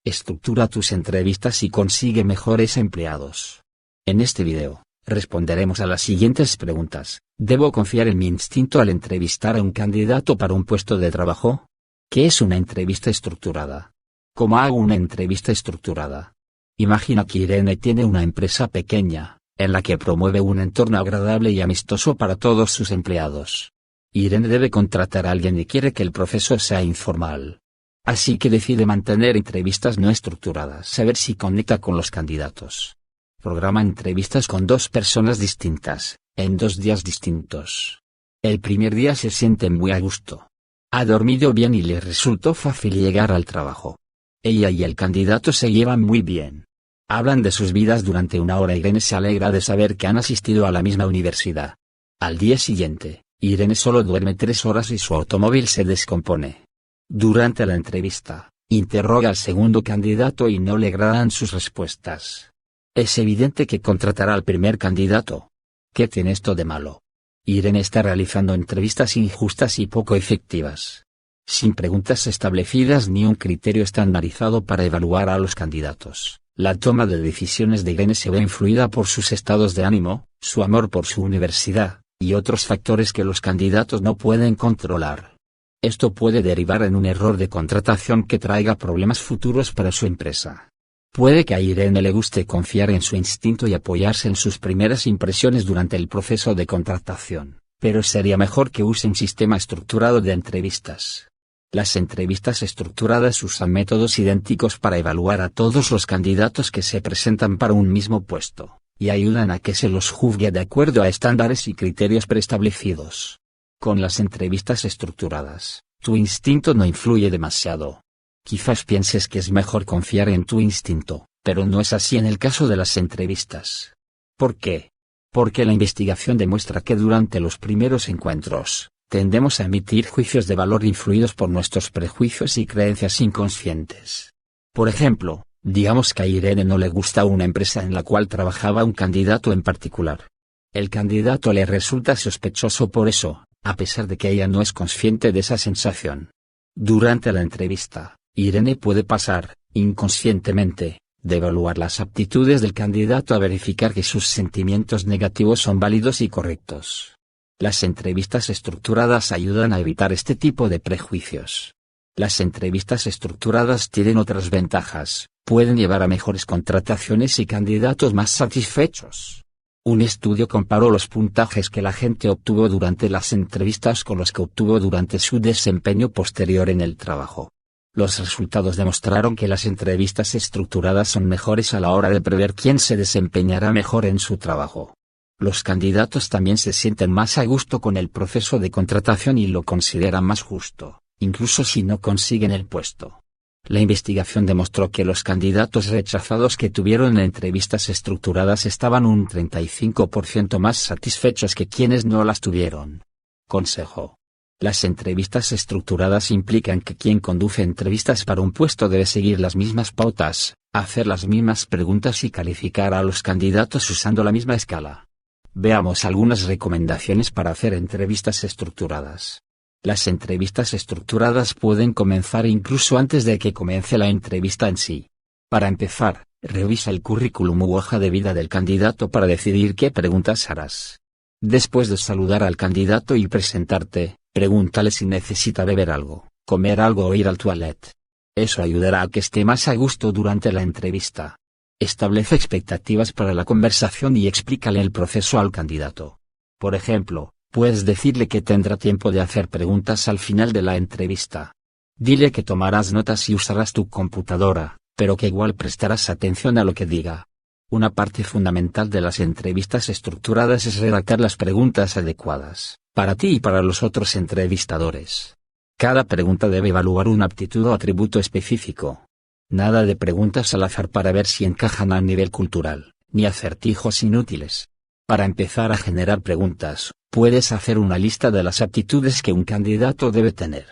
Estructura tus entrevistas y consigue mejores empleados. En este video, responderemos a las siguientes preguntas. ¿Debo confiar en mi instinto al entrevistar a un candidato para un puesto de trabajo? ¿Qué es una entrevista estructurada? ¿Cómo hago una entrevista estructurada? Imagina que Irene tiene una empresa pequeña, en la que promueve un entorno agradable y amistoso para todos sus empleados. Irene debe contratar a alguien y quiere que el proceso sea informal. Así que decide mantener entrevistas no estructuradas a ver si conecta con los candidatos. Programa entrevistas con 2 personas distintas, en 2 días distintos. El primer día se siente muy a gusto. Ha dormido bien y le resultó fácil llegar al trabajo. Ella y el candidato se llevan muy bien. Hablan de sus vidas durante 1 hora. Irene se alegra de saber que han asistido a la misma universidad. Al día siguiente, Irene solo duerme 3 horas y su automóvil se descompone. Durante la entrevista, interroga al segundo candidato y no le agradan sus respuestas. Es evidente que contratará al primer candidato. ¿Qué tiene esto de malo? Irene está realizando entrevistas injustas y poco efectivas. Sin preguntas establecidas ni un criterio estandarizado para evaluar a los candidatos, la toma de decisiones de Irene se ve influida por sus estados de ánimo, su amor por su universidad, y otros factores que los candidatos no pueden controlar. Esto puede derivar en un error de contratación que traiga problemas futuros para su empresa. Puede que a Irene le guste confiar en su instinto y apoyarse en sus primeras impresiones durante el proceso de contratación, pero sería mejor que use un sistema estructurado de entrevistas. Las entrevistas estructuradas usan métodos idénticos para evaluar a todos los candidatos que se presentan para un mismo puesto, y ayudan a que se los juzgue de acuerdo a estándares y criterios preestablecidos. Con las entrevistas estructuradas, tu instinto no influye demasiado. Quizás pienses que es mejor confiar en tu instinto, pero no es así en el caso de las entrevistas. ¿Por qué? Porque la investigación demuestra que durante los primeros encuentros, tendemos a emitir juicios de valor influidos por nuestros prejuicios y creencias inconscientes. Por ejemplo, digamos que a Irene no le gusta una empresa en la cual trabajaba un candidato en particular. El candidato le resulta sospechoso por eso, a pesar de que ella no es consciente de esa sensación. Durante la entrevista, Irene puede pasar, inconscientemente, de evaluar las aptitudes del candidato a verificar que sus sentimientos negativos son válidos y correctos. Las entrevistas estructuradas ayudan a evitar este tipo de prejuicios. Las entrevistas estructuradas tienen otras ventajas, pueden llevar a mejores contrataciones y candidatos más satisfechos. Un estudio comparó los puntajes que la gente obtuvo durante las entrevistas con los que obtuvo durante su desempeño posterior en el trabajo. Los resultados demostraron que las entrevistas estructuradas son mejores a la hora de prever quién se desempeñará mejor en su trabajo. Los candidatos también se sienten más a gusto con el proceso de contratación y lo consideran más justo, incluso si no consiguen el puesto. La investigación demostró que los candidatos rechazados que tuvieron entrevistas estructuradas estaban un 35% más satisfechos que quienes no las tuvieron. Consejo. Las entrevistas estructuradas implican que quien conduce entrevistas para un puesto debe seguir las mismas pautas, hacer las mismas preguntas y calificar a los candidatos usando la misma escala. Veamos algunas recomendaciones para hacer entrevistas estructuradas. Las entrevistas estructuradas pueden comenzar incluso antes de que comience la entrevista en sí. Para empezar, revisa el currículum u hoja de vida del candidato para decidir qué preguntas harás. Después de saludar al candidato y presentarte, pregúntale si necesita beber algo, comer algo o ir al toilet. Eso ayudará a que esté más a gusto durante la entrevista. Establece expectativas para la conversación y explícale el proceso al candidato. Por ejemplo, puedes decirle que tendrá tiempo de hacer preguntas al final de la entrevista. Dile que tomarás notas y usarás tu computadora, pero que igual prestarás atención a lo que diga. Una parte fundamental de las entrevistas estructuradas es redactar las preguntas adecuadas, para ti y para los otros entrevistadores. Cada pregunta debe evaluar una aptitud o atributo específico. Nada de preguntas al azar para ver si encajan a nivel cultural, ni acertijos inútiles. Para empezar a generar preguntas, puedes hacer una lista de las aptitudes que un candidato debe tener.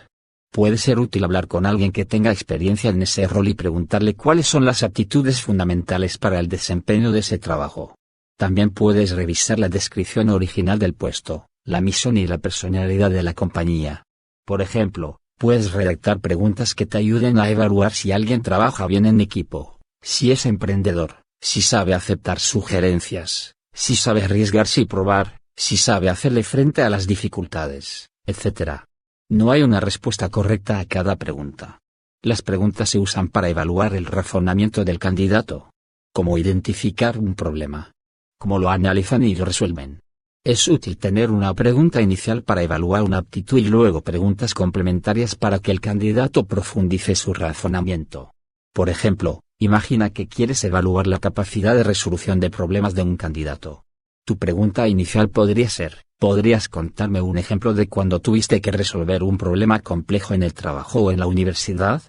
Puede ser útil hablar con alguien que tenga experiencia en ese rol y preguntarle cuáles son las aptitudes fundamentales para el desempeño de ese trabajo. También puedes revisar la descripción original del puesto, la misión y la personalidad de la compañía. Por ejemplo, Puedes redactar preguntas que te ayuden a evaluar si alguien trabaja bien en equipo, si es emprendedor, si sabe aceptar sugerencias, si sabe arriesgarse y probar, si sabe hacerle frente a las dificultades, etc. No hay una respuesta correcta a cada pregunta. Las preguntas se usan para evaluar el razonamiento del candidato. Cómo identificar un problema. Cómo lo analizan y lo resuelven. Es útil tener una pregunta inicial para evaluar una aptitud y luego preguntas complementarias para que el candidato profundice su razonamiento. Por ejemplo, imagina que quieres evaluar la capacidad de resolución de problemas de un candidato. Tu pregunta inicial podría ser: ¿podrías contarme un ejemplo de cuando tuviste que resolver un problema complejo en el trabajo o en la universidad?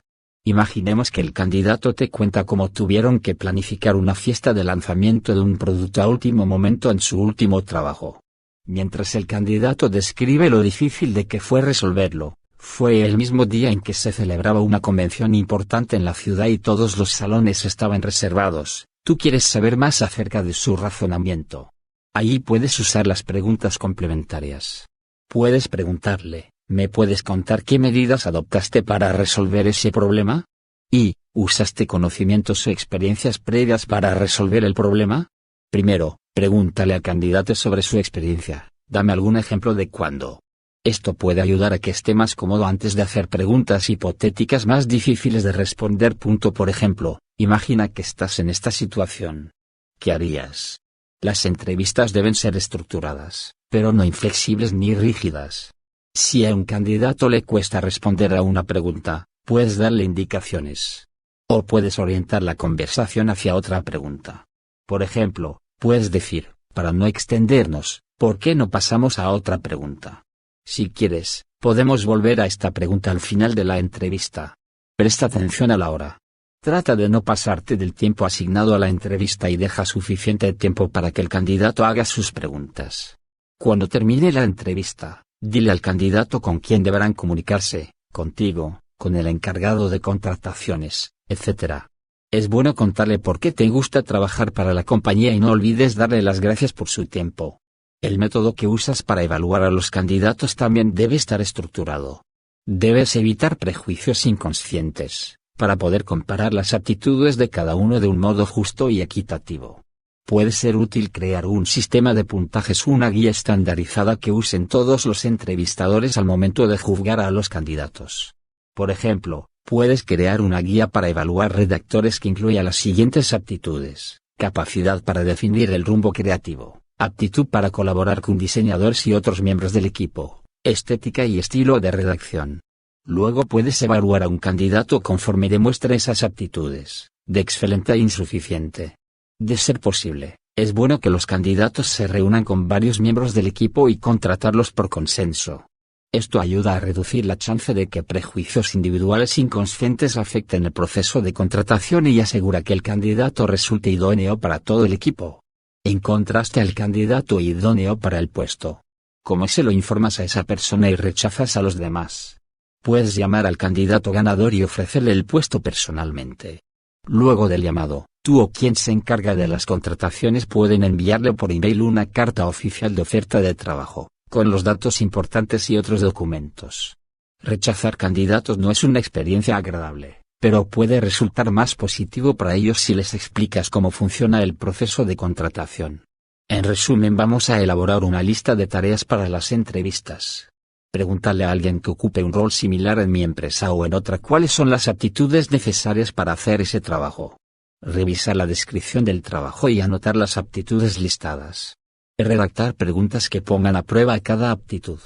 Imaginemos que el candidato te cuenta cómo tuvieron que planificar una fiesta de lanzamiento de un producto a último momento en su último trabajo. Mientras el candidato describe lo difícil de que fue resolverlo, fue el mismo día en que se celebraba una convención importante en la ciudad y todos los salones estaban reservados. Tú quieres saber más acerca de su razonamiento. Ahí puedes usar las preguntas complementarias. Puedes preguntarle: ¿me puedes contar qué medidas adoptaste para resolver ese problema? ¿Y usaste conocimientos o experiencias previas para resolver el problema? Primero, pregúntale al candidato sobre su experiencia. Dame algún ejemplo de cuándo. Esto puede ayudar a que esté más cómodo antes de hacer preguntas hipotéticas más difíciles de responder. Por ejemplo, imagina que estás en esta situación. ¿Qué harías? Las entrevistas deben ser estructuradas, pero no inflexibles ni rígidas. Si a un candidato le cuesta responder a una pregunta, puedes darle indicaciones. O puedes orientar la conversación hacia otra pregunta. Por ejemplo, puedes decir: para no extendernos, ¿por qué no pasamos a otra pregunta? Si quieres, podemos volver a esta pregunta al final de la entrevista. Presta atención a la hora. Trata de no pasarte del tiempo asignado a la entrevista y deja suficiente tiempo para que el candidato haga sus preguntas. Cuando termine la entrevista, dile al candidato con quién deberán comunicarse: contigo, con el encargado de contrataciones, etc. Es bueno contarle por qué te gusta trabajar para la compañía y no olvides darle las gracias por su tiempo. El método que usas para evaluar a los candidatos también debe estar estructurado. Debes evitar prejuicios inconscientes, para poder comparar las aptitudes de cada uno de un modo justo y equitativo. Puede ser útil crear un sistema de puntajes o una guía estandarizada que usen todos los entrevistadores al momento de juzgar a los candidatos. Por ejemplo, puedes crear una guía para evaluar redactores que incluya las siguientes aptitudes: capacidad para definir el rumbo creativo, aptitud para colaborar con diseñadores y otros miembros del equipo, estética y estilo de redacción. Luego puedes evaluar a un candidato conforme demuestre esas aptitudes, de excelente a insuficiente. De ser posible, es bueno que los candidatos se reúnan con varios miembros del equipo y contratarlos por consenso. Esto ayuda a reducir la chance de que prejuicios individuales inconscientes afecten el proceso de contratación y asegura que el candidato resulte idóneo para todo el equipo. En contraste al candidato idóneo para el puesto. ¿Cómo se lo informas a esa persona y rechazas a los demás? Puedes llamar al candidato ganador y ofrecerle el puesto personalmente. Luego del llamado, tú o quien se encarga de las contrataciones pueden enviarle por email una carta oficial de oferta de trabajo, con los datos importantes y otros documentos. Rechazar candidatos no es una experiencia agradable, pero puede resultar más positivo para ellos si les explicas cómo funciona el proceso de contratación. En resumen, vamos a elaborar una lista de tareas para las entrevistas. Preguntarle a alguien que ocupe un rol similar en mi empresa o en otra cuáles son las aptitudes necesarias para hacer ese trabajo. Revisar la descripción del trabajo y anotar las aptitudes listadas. Redactar preguntas que pongan a prueba cada aptitud.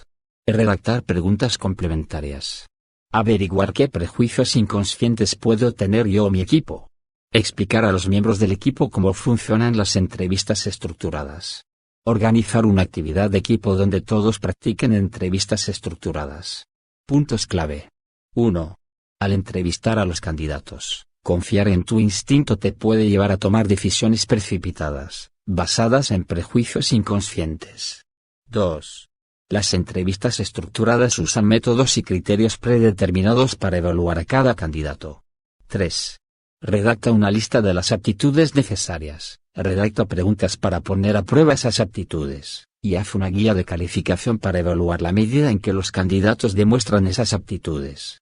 Redactar preguntas complementarias. Averiguar qué prejuicios inconscientes puedo tener yo o mi equipo. Explicar a los miembros del equipo cómo funcionan las entrevistas estructuradas. Organizar una actividad de equipo donde todos practiquen entrevistas estructuradas. Puntos clave. 1. Al entrevistar a los candidatos, confiar en tu instinto te puede llevar a tomar decisiones precipitadas, basadas en prejuicios inconscientes. 2. Las entrevistas estructuradas usan métodos y criterios predeterminados para evaluar a cada candidato. 3. Redacta una lista de las aptitudes necesarias, redacta preguntas para poner a prueba esas aptitudes, y haz una guía de calificación para evaluar la medida en que los candidatos demuestran esas aptitudes.